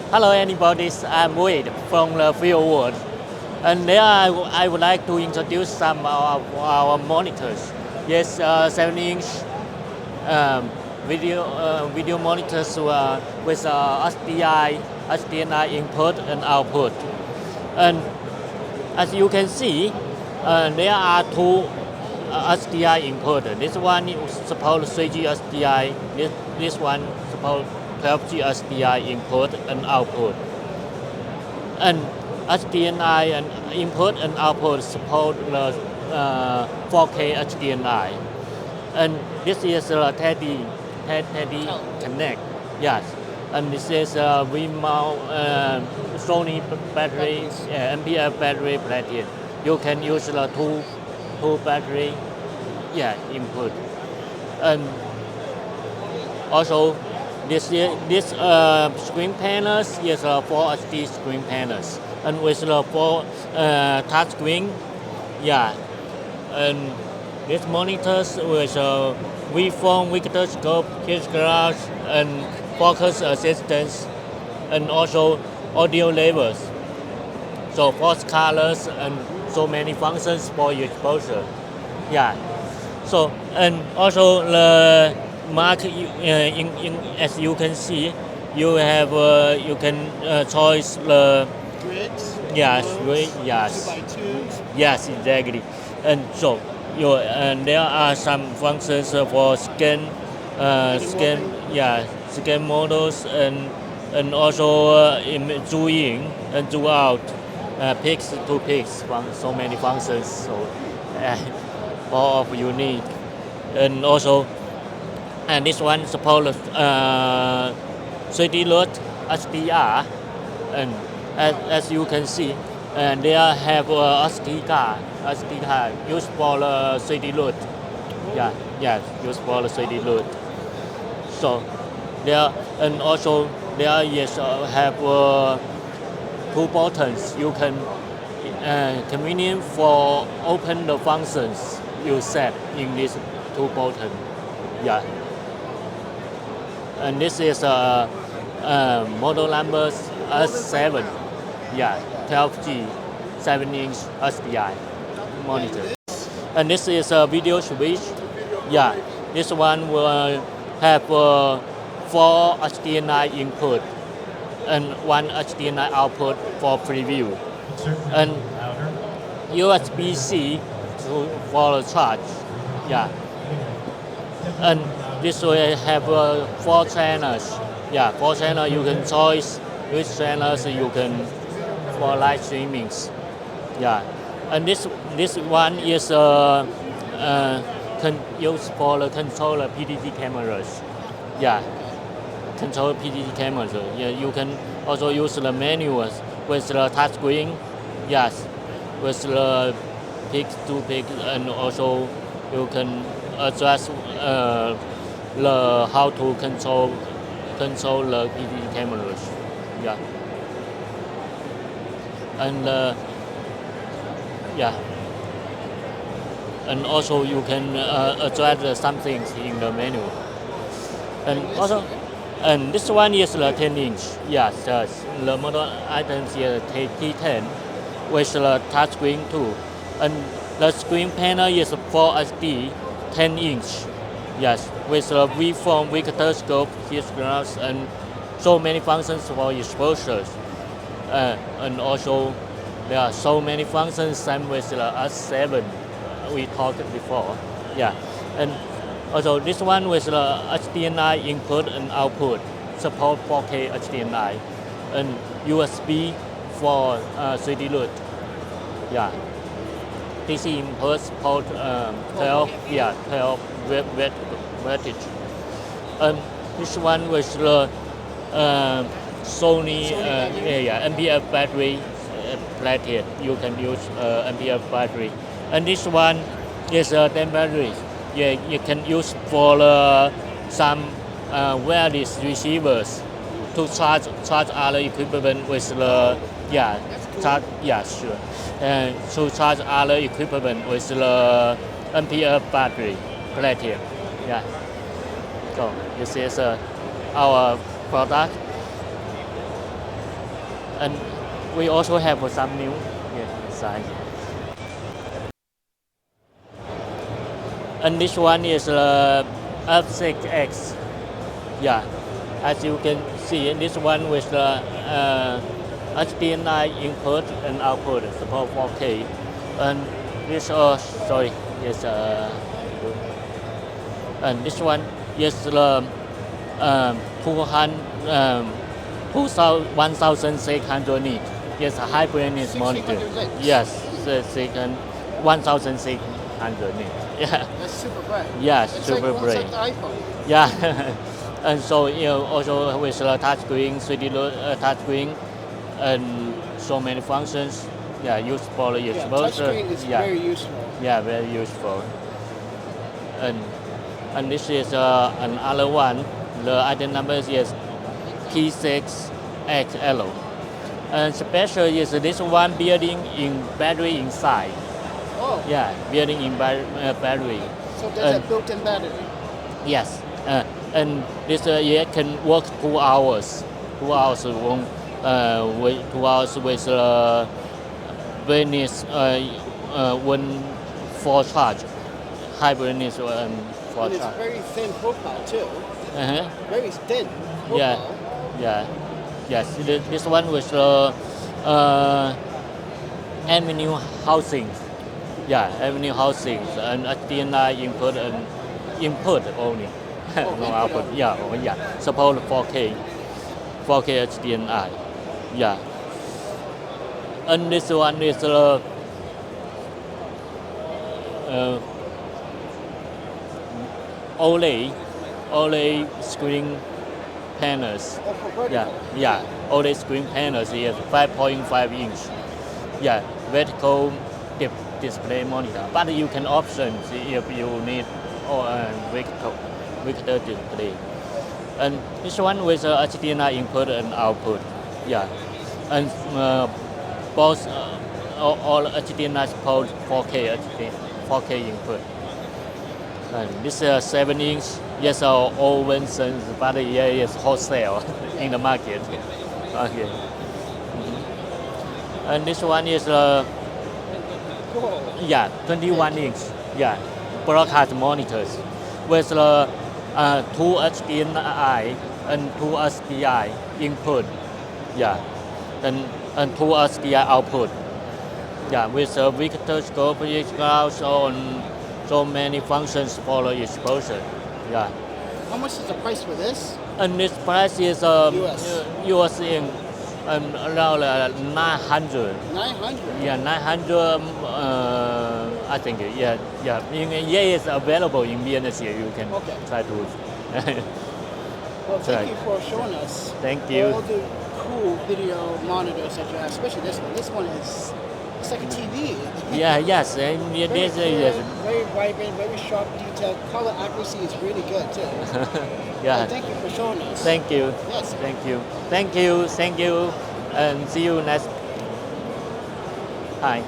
Hello, anybody. I'm Wade from the FeelWorld, and there I would like to introduce some of our monitors. Yes, 7-inch um, video monitors with HDMI input and output. And as you can see, there are two HDI input. This one is supposed 3G HDI. This one supposed 12G HDI input and output. And HDMI and input and output support the 4K HDMI. And this is a Teddy Connect. Yes. And this is a Venmo Sony battery, MPF battery plug-in. You can use the two battery, input. And also, this screen panels is 4 HD screen panels, and with the 4 touch screen, and these monitors with waveform, vector scope, hit glass, and focus assistance, and also audio levels. So 4 colors and so many functions for your exposure. So and also the mark as you can see, you have you can choose the grids. yes, Yes. 2x2s. yes, exactly. And so there are some functions for scan models and also zoom in and zoom out, pics to pics, so many functions. So all of you need, and also. And this one supports 3D LUT HDR, and as you can see, and they have SD card used for 3D LUT. Used for 3D LUT. So there, and also there is have 2 buttons. You can convenient for open the functions you set in this 2 buttons. And this is model number S7, 12G 7-inch HDI monitor. And this is a video switch. This one will have 4 HDMI input and 1 HDMI output for preview, and USB-C for the charge. And this will have 4 channels. 4 channels. You can choose which channels you can for live streamings. And this one is used for the control PDD cameras. Control PDD cameras. You can also use the menus with the touch screen. With the pic to pic, and also you can adjust how to control the PDD cameras. And and also you can adjust some things in the menu. And also, and this one is the 10-inch. The model items here T10 with the touch screen too. And the screen panel is 4 HD 10-inch. With a waveform, vector scope, hit glass, and so many functions for exposures. And also there are so many functions same with the S7 we talked before. And also this one with the HDMI input and output, support 4K HDMI, and USB for 3D LUT. DC input support 12 wattage. And this one with the Sony MPF battery plug-in. You can use MPF battery. And this one is 10 batteries. You can use for some wireless receivers to charge other equipment with the to charge other equipment with the MPF battery plug-in. So this is our product. And we also have some new inside. And this one is the F6X. Yeah, as you can see, this one with the HDMI input and output support 4K. And this sorry, yes, and this one is the 1600 nit. Yes, a high brightness monitor. Yes, the second 1600 nit. Yeah. That's super bright. Yes, It's super like, bright. It's like the iPhone. Yeah, and so also with the touchscreen, 3D touchscreen, and so many functions. Yeah, used for the Yeah, exposure. touchscreen is very useful. Yeah, very useful. And this is another one. The item number is P6XL. And special is this one building in battery inside. Oh. Yeah, building in battery. So there's a built-in battery. Yes, and this it can work 2 hours. 2 hours with 2 hours with brightness one for charge, high brightness for And it's charge. very thin profile too. Uh-huh. Very thin profile. Yeah, yes. This one with avenue housing. Yeah, avenue housing and HDMI input and input only. No output. Yeah. Support 4K HDMI. Yeah. And this one is OLED screen panels. Oh, for vertical. Yeah. OLED screen panels is 5.5 inch. Yeah, vertical display monitor. But you can option if you need vertical display. And this one with HDMI input and output. Yeah, and both all HDMI support 4K input. And this is 7 inch. Yes, all versions, but yeah, it's wholesale in the market. Okay. And this one is 21 inch. Yeah, broadcast monitors with 2 HDMI and 2 SPI input. Yeah, and 2 SPI output. Yeah, with a vector scope, so many functions for the exposure. Yeah. How much is the price for this? And this price is US in around 900. 900. Yeah, 900. I think yeah. It's available in Vietnam. You can try to. Well, thank you for showing us. Thank you. All the cool video monitors that you have, especially this one. This one is it's like a TV. Yes, and Very this clear, is very vibrant, very sharp detail. Color accuracy is really good too. yeah. Well, thank you for showing us. Thank you. Yes. Thank you, and see you next. Hi.